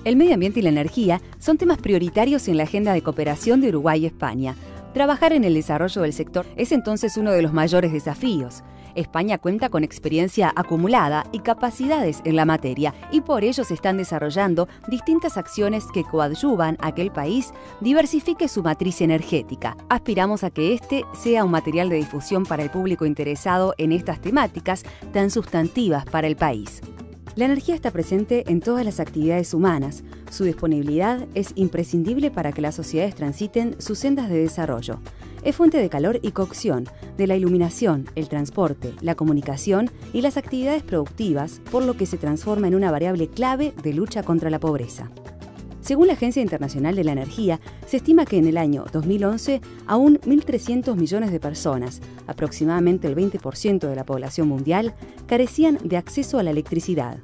El medio ambiente y la energía son temas prioritarios en la agenda de cooperación de Uruguay y España. Trabajar en el desarrollo del sector es entonces uno de los mayores desafíos. España cuenta con experiencia acumulada y capacidades en la materia, y por ello se están desarrollando distintas acciones que coadyuvan a que el país diversifique su matriz energética. Aspiramos a que este sea un material de difusión para el público interesado en estas temáticas tan sustantivas para el país. La energía está presente en todas las actividades humanas. Su disponibilidad es imprescindible para que las sociedades transiten sus sendas de desarrollo. Es fuente de calor y cocción, de la iluminación, el transporte, la comunicación y las actividades productivas, por lo que se transforma en una variable clave de lucha contra la pobreza. Según la Agencia Internacional de la Energía, se estima que en el año 2011 aún 1.300 millones de personas, aproximadamente el 20% de la población mundial, carecían de acceso a la electricidad.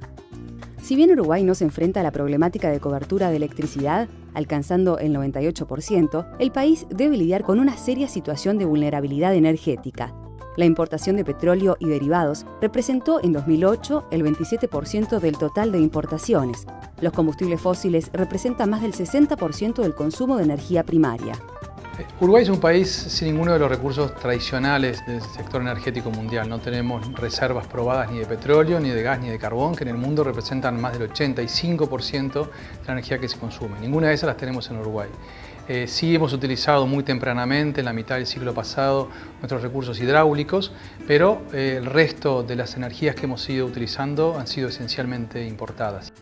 Si bien Uruguay no se enfrenta a la problemática de cobertura de electricidad, alcanzando el 98%, el país debe lidiar con una seria situación de vulnerabilidad energética. La importación de petróleo y derivados representó en 2008 el 27% del total de importaciones. Los combustibles fósiles representan más del 60% del consumo de energía primaria. Uruguay es un país sin ninguno de los recursos tradicionales del sector energético mundial. No tenemos reservas probadas ni de petróleo, ni de gas, ni de carbón, que en el mundo representan más del 85% de la energía que se consume. Ninguna de esas las tenemos en Uruguay. Sí hemos utilizado muy tempranamente, en la mitad del siglo pasado, nuestros recursos hidráulicos, pero el resto de las energías que hemos ido utilizando han sido esencialmente importadas.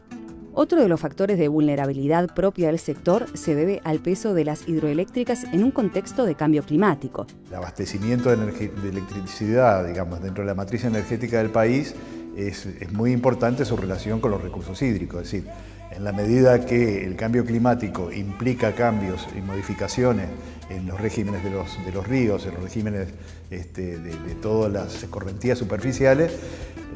Otro de los factores de vulnerabilidad propia del sector se debe al peso de las hidroeléctricas en un contexto de cambio climático. El abastecimiento de electricidad, digamos, dentro de la matriz energética del país es muy importante su relación con los recursos hídricos. Es decir, en la medida que el cambio climático implica cambios y modificaciones en los regímenes de los ríos, en los regímenes de todas las escorrentías superficiales,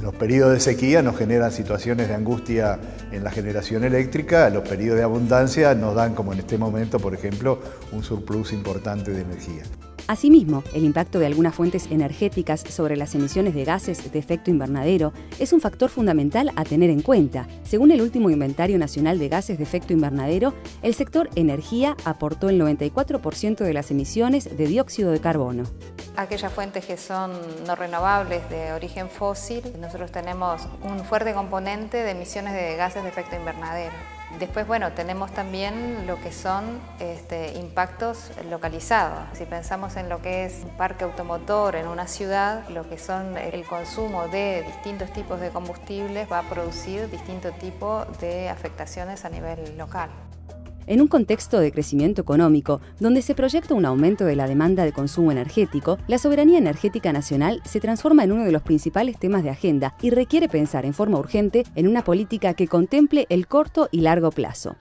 los periodos de sequía nos generan situaciones de angustia en la generación eléctrica, los periodos de abundancia nos dan, como en este momento, por ejemplo, un surplus importante de energía. Asimismo, el impacto de algunas fuentes energéticas sobre las emisiones de gases de efecto invernadero es un factor fundamental a tener en cuenta. Según el último Inventario Nacional de Gases de Efecto Invernadero, el sector energía aportó el 94% de las emisiones de dióxido de carbono. Aquellas fuentes que son no renovables de origen fósil, nosotros tenemos un fuerte componente de emisiones de gases de efecto invernadero. Después, bueno, tenemos también lo que son impactos localizados. Si pensamos en lo que es un parque automotor en una ciudad, lo que son el consumo de distintos tipos de combustibles va a producir distinto tipo de afectaciones a nivel local. En un contexto de crecimiento económico, donde se proyecta un aumento de la demanda de consumo energético, la soberanía energética nacional se transforma en uno de los principales temas de agenda y requiere pensar en forma urgente en una política que contemple el corto y largo plazo.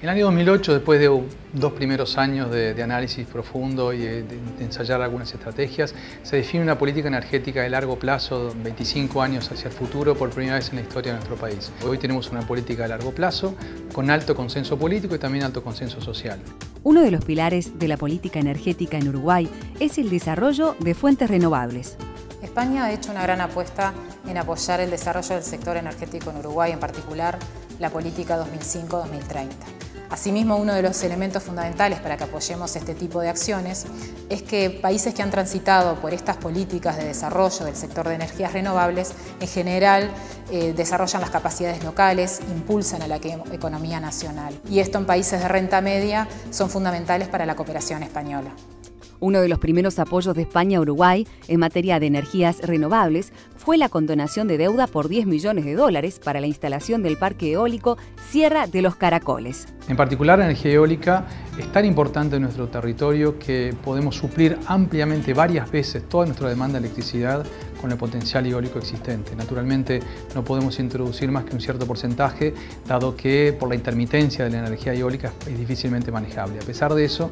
En el año 2008, después de 2 primeros años de análisis profundo y de ensayar algunas estrategias, se define una política energética de largo plazo, 25 años hacia el futuro, por primera vez en la historia de nuestro país. Hoy tenemos una política de largo plazo, con alto consenso político y también alto consenso social. Uno de los pilares de la política energética en Uruguay es el desarrollo de fuentes renovables. España ha hecho una gran apuesta en apoyar el desarrollo del sector energético en Uruguay, en particular la política 2005-2030. Asimismo, uno de los elementos fundamentales para que apoyemos este tipo de acciones es que países que han transitado por estas políticas de desarrollo del sector de energías renovables, en general desarrollan las capacidades locales, impulsan a la economía nacional. Y esto en países de renta media son fundamentales para la cooperación española. Uno de los primeros apoyos de España a Uruguay en materia de energías renovables fue la condonación de deuda por $10 millones para la instalación del parque eólico Sierra de los Caracoles. En particular, la energía eólica es tan importante en nuestro territorio que podemos suplir ampliamente varias veces toda nuestra demanda de electricidad con el potencial eólico existente. Naturalmente no podemos introducir más que un cierto porcentaje, dado que por la intermitencia de la energía eólica es difícilmente manejable. A pesar de eso,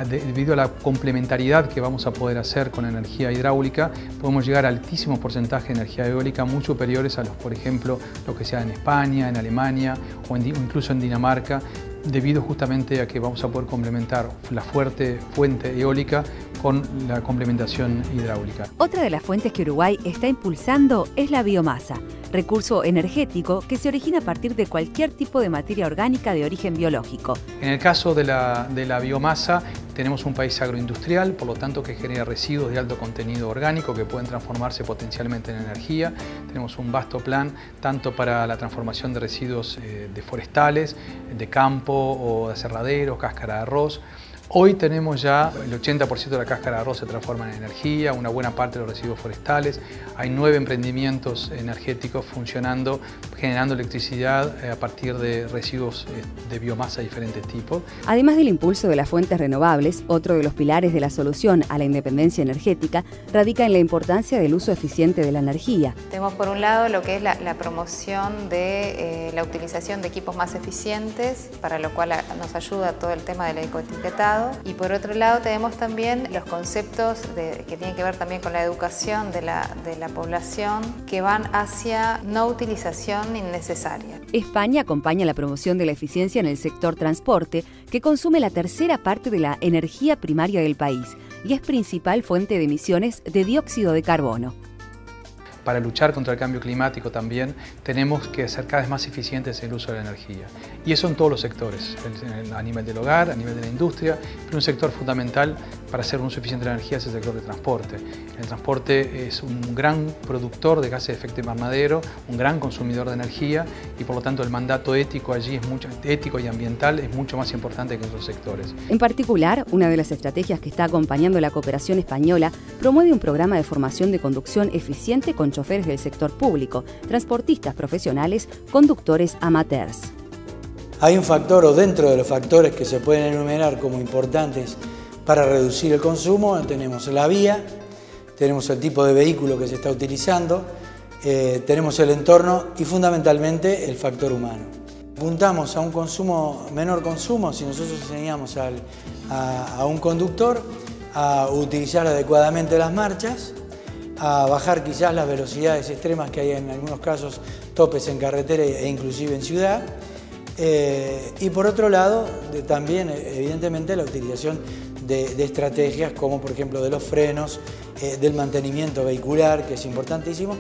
debido a la complementariedad que vamos a poder hacer con la energía hidráulica, podemos llegar a altísimos porcentajes de energía eólica muy superiores a los, por ejemplo, lo que sea en España, en Alemania o incluso en Dinamarca, debido justamente a que vamos a poder complementar la fuerte fuente eólica con la complementación hidráulica. Otra de las fuentes que Uruguay está impulsando es la biomasa, recurso energético que se origina a partir de cualquier tipo de materia orgánica de origen biológico. En el caso de la biomasa, tenemos un país agroindustrial, por lo tanto que genera residuos de alto contenido orgánico que pueden transformarse potencialmente en energía. Tenemos un vasto plan tanto para la transformación de residuos de forestales, de campo o de aserraderos, cáscara de arroz. Hoy tenemos ya el 80% de la cáscara de arroz se transforma en energía, una buena parte de los residuos forestales. Hay 9 emprendimientos energéticos funcionando, generando electricidad a partir de residuos de biomasa de diferentes tipos. Además del impulso de las fuentes renovables, otro de los pilares de la solución a la independencia energética radica en la importancia del uso eficiente de la energía. Tenemos por un lado lo que es la promoción de la utilización de equipos más eficientes, para lo cual nos ayuda todo el tema del ecoetiquetado. Y por otro lado tenemos también los conceptos que tienen que ver también con la educación de la población, que van hacia no utilización innecesaria. España acompaña la promoción de la eficiencia en el sector transporte, que consume la tercera parte de la energía primaria del país y es principal fuente de emisiones de dióxido de carbono. Para luchar contra el cambio climático también tenemos que ser cada vez más eficientes en el uso de la energía. Y eso en todos los sectores, a nivel del hogar, a nivel de la industria, pero un sector fundamental para hacer un uso eficiente de la energía es el sector de transporte. El transporte es un gran productor de gases de efecto invernadero, un gran consumidor de energía y por lo tanto el mandato ético allí ético y ambiental es mucho más importante que en otros sectores. En particular, una de las estrategias que está acompañando la cooperación española promueve un programa de formación de conducción eficiente con choferes del sector público, transportistas profesionales, conductores amateurs. Hay un factor o dentro de los factores que se pueden enumerar como importantes para reducir el consumo, tenemos la vía, tenemos el tipo de vehículo que se está utilizando, tenemos el entorno y fundamentalmente el factor humano. Apuntamos a un menor consumo si nosotros enseñamos a un conductor a utilizar adecuadamente las marchas, a bajar quizás las velocidades extremas que hay en algunos casos, topes en carretera e inclusive en ciudad. Y por otro lado, también evidentemente la utilización de estrategias como por ejemplo de los frenos, del mantenimiento vehicular, que es importantísimo,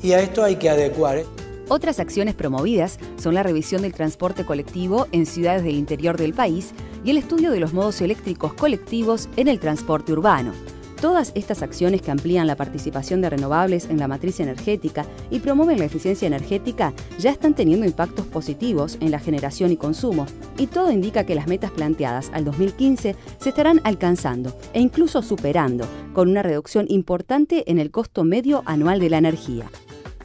y a esto hay que adecuar. Otras acciones promovidas son la revisión del transporte colectivo en ciudades del interior del país y el estudio de los modos eléctricos colectivos en el transporte urbano. Todas estas acciones que amplían la participación de renovables en la matriz energética y promueven la eficiencia energética ya están teniendo impactos positivos en la generación y consumo, y todo indica que las metas planteadas al 2015 se estarán alcanzando e incluso superando, con una reducción importante en el costo medio anual de la energía.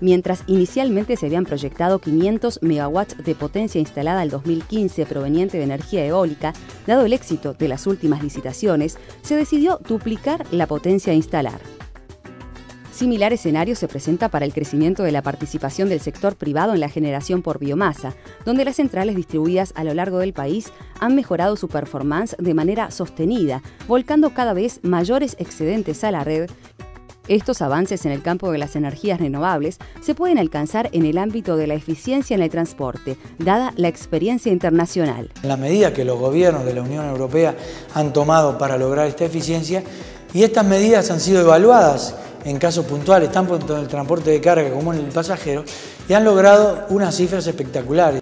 Mientras inicialmente se habían proyectado 500 megawatts de potencia instalada al 2015 proveniente de energía eólica, dado el éxito de las últimas licitaciones, se decidió duplicar la potencia a instalar. Similar escenario se presenta para el crecimiento de la participación del sector privado en la generación por biomasa, donde las centrales distribuidas a lo largo del país han mejorado su performance de manera sostenida, volcando cada vez mayores excedentes a la red. Estos avances en el campo de las energías renovables se pueden alcanzar en el ámbito de la eficiencia en el transporte, dada la experiencia internacional. En la medida que los gobiernos de la Unión Europea han tomado para lograr esta eficiencia, y estas medidas han sido evaluadas en casos puntuales, tanto en el transporte de carga como en el pasajero, y han logrado unas cifras espectaculares.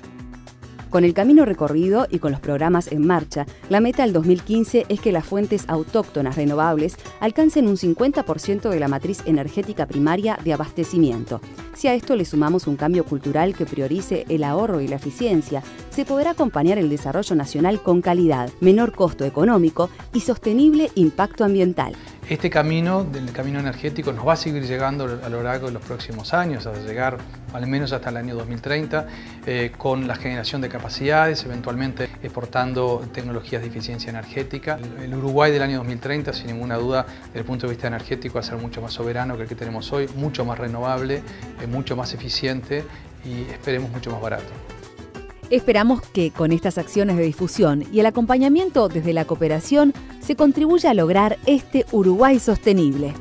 Con el camino recorrido y con los programas en marcha, la meta al 2015 es que las fuentes autóctonas renovables alcancen un 50% de la matriz energética primaria de abastecimiento. Si a esto le sumamos un cambio cultural que priorice el ahorro y la eficiencia, se podrá acompañar el desarrollo nacional con calidad, menor costo económico y sostenible impacto ambiental. Este camino, del camino energético, nos va a seguir llegando a lo largo de los próximos años, hasta llegar al menos hasta el año 2030, con la generación de capacidades, eventualmente exportando tecnologías de eficiencia energética. El Uruguay del año 2030, sin ninguna duda, desde el punto de vista energético, va a ser mucho más soberano que el que tenemos hoy, mucho más renovable, mucho más eficiente y esperemos mucho más barato. Esperamos que con estas acciones de difusión y el acompañamiento desde la cooperación se contribuya a lograr este Uruguay sostenible.